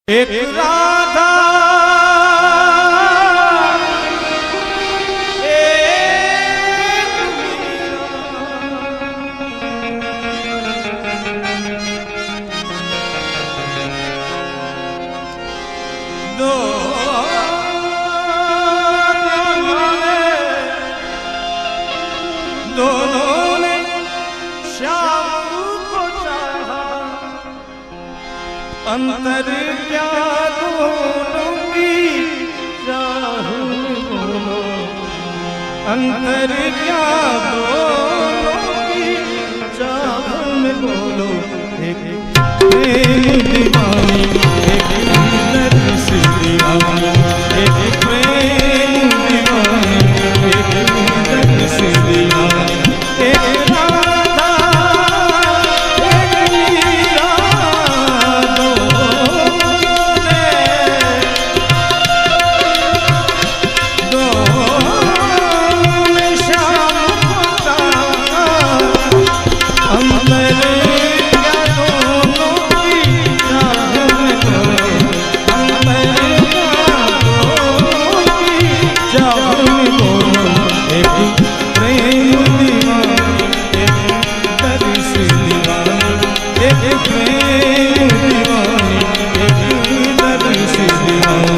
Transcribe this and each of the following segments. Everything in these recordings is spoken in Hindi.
एक राधा दोनों ने श्याम को चाहा, अंतर क्या दोनों की चाह बोलो, अंतर क्या दोनों की चाह में बोलो। एक प्रेम दीवानी, एक अंदर से दीवानी, एक प्रेम दीवानी, एक अंदर से दीवानी। एक राधा एक मीरा, दोनों ने श्याम को चाहा, अंतर क्या दोनों की चाह में बोलो, अंतर क्या दोनों की चाह में बोलो। एक प्रेम दीवानी, एक अंदर से दीवानी, एक प्रेम दीवानी, एक अंदर से दीवानी।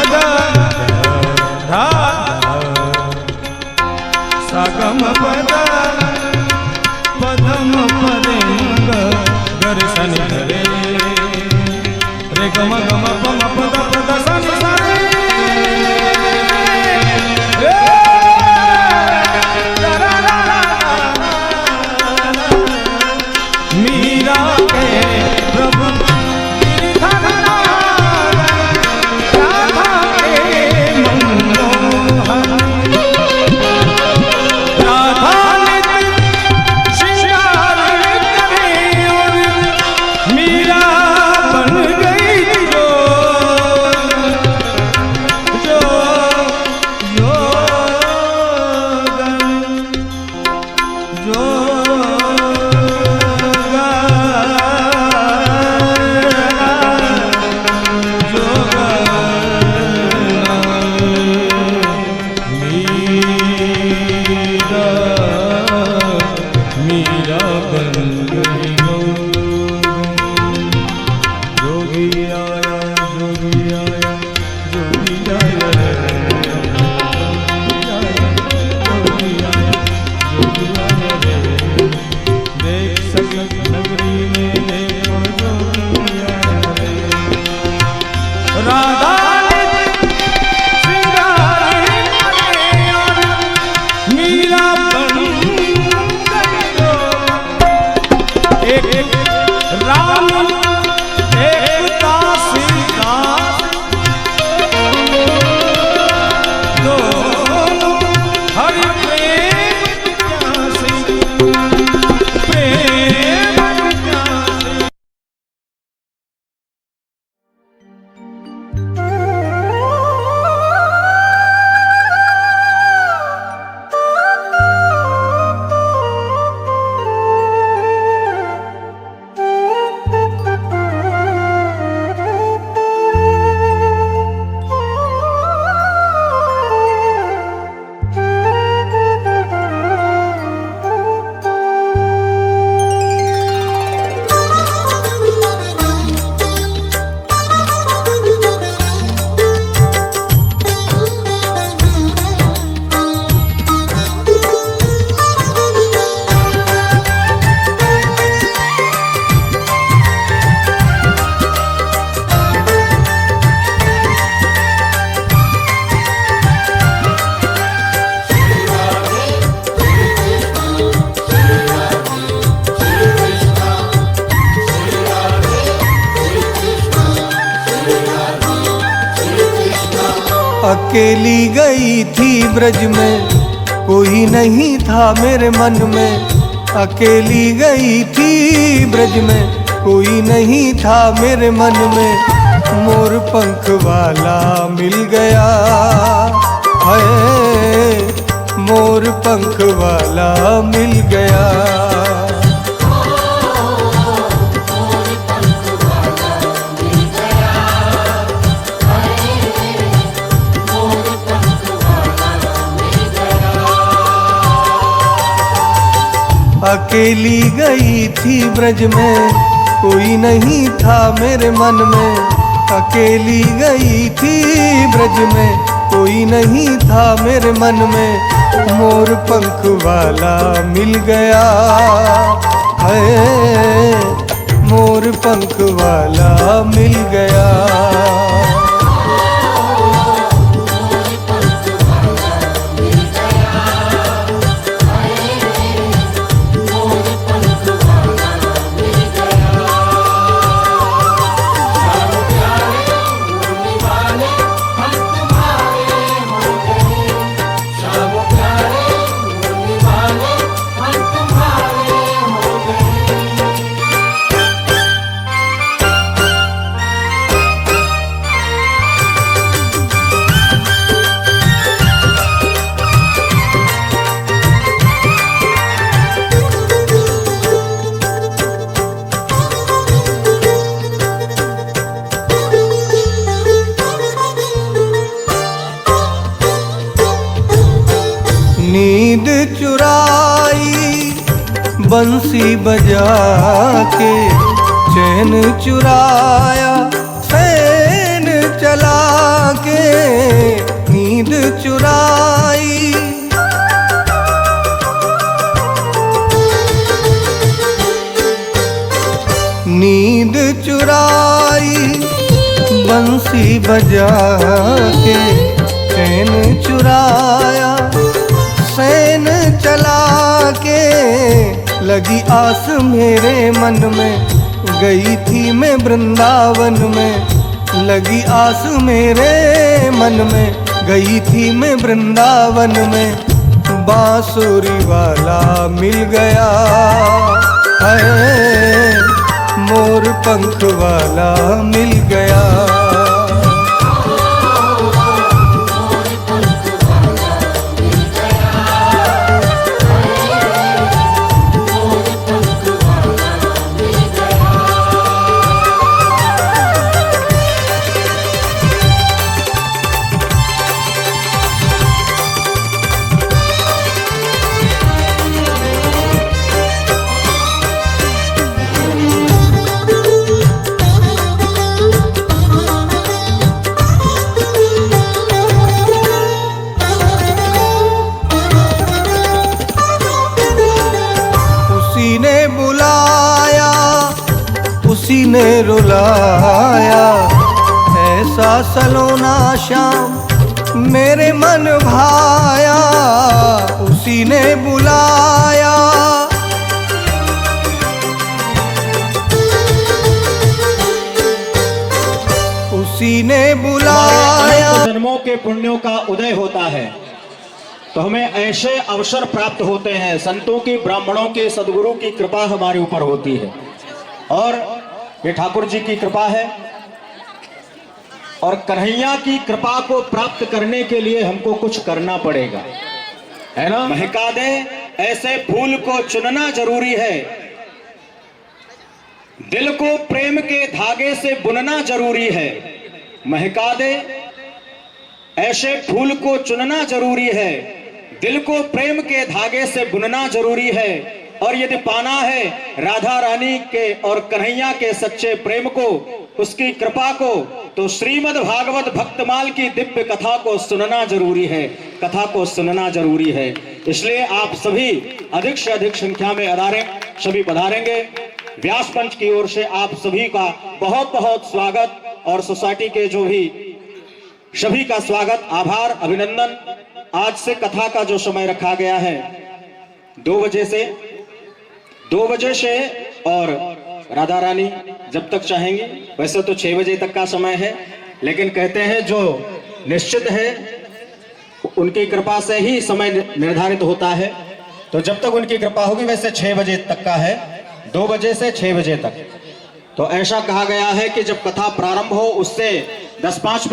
पद धा सागम पद पदम पदे गर सनि रे रे गम गम पम पद पद सनि सरे मीरा के प्रभु अकेली गई थी ब्रज में, कोई नहीं था मेरे मन में। अकेली गई थी ब्रज में, कोई नहीं था मेरे मन में। मोर पंख वाला मिल गया है, मोर पंख वाला मिल गया। अकेली गई थी ब्रज में, कोई नहीं था मेरे मन में। अकेली गई थी ब्रज में, कोई नहीं था मेरे मन में। मोर पंख वाला मिल गया है, मोर पंख वाला मिल गया। नींद चुराई बंसी बजा के, चैन चुराया फैन चला के। चैन चुराया, सैन चला के लगी आस मेरे मन में, गई थी मैं वृंदावन में, लगी आस मेरे मन में, गई थी मैं वृंदावन में। बांसुरी वाला मिल गया है, मोर पंख वाला मिल गया। उसी ने बुलाया, उसी ने रुलाया, ऐसा सलोना श्याम मेरे मन भाया। उसी ने बुलाया, उसी ने बुलाया। जन्मों के पुण्यों का उदय होता है तो हमें ऐसे अवसर प्राप्त होते हैं। संतों की, ब्राह्मणों के, सदगुरु की कृपा हमारे ऊपर होती है और ये ठाकुर जी की कृपा है। और कन्हैया की कृपा को प्राप्त करने के लिए हमको कुछ करना पड़ेगा, है ना। महका दे ऐसे फूल को चुनना जरूरी है, दिल को प्रेम के धागे से बुनना जरूरी है। महका दे ऐसे फूल को चुनना जरूरी है, दिल को प्रेम के धागे से बुनना जरूरी है। और यदि पाना है राधा रानी के और कन्हैया के सच्चे प्रेम को, उसकी कृपा को, तो श्रीमद् भागवत भक्तमाल की दिव्य कथा को सुनना जरूरी है, कथा को सुनना जरूरी है। इसलिए आप सभी अधिक से अधिक संख्या में सभी पधारेंगे। व्यास पंच की ओर से आप सभी का बहुत बहुत स्वागत और सोसाइटी के जो भी सभी का स्वागत, आभार, अभिनंदन। आज से कथा का जो समय रखा गया है 2 बजे से और राधा रानी जब तक चाहेंगी, वैसे तो 6 बजे तक का समय है, लेकिन कहते हैं जो निश्चित है उनकी कृपा से ही समय निर्धारित होता है। तो जब तक उनकी कृपा होगी, वैसे 6 बजे तक का है, 2 बजे से 6 बजे तक। तो ऐसा कहा गया है कि जब कथा प्रारंभ हो उससे 10-5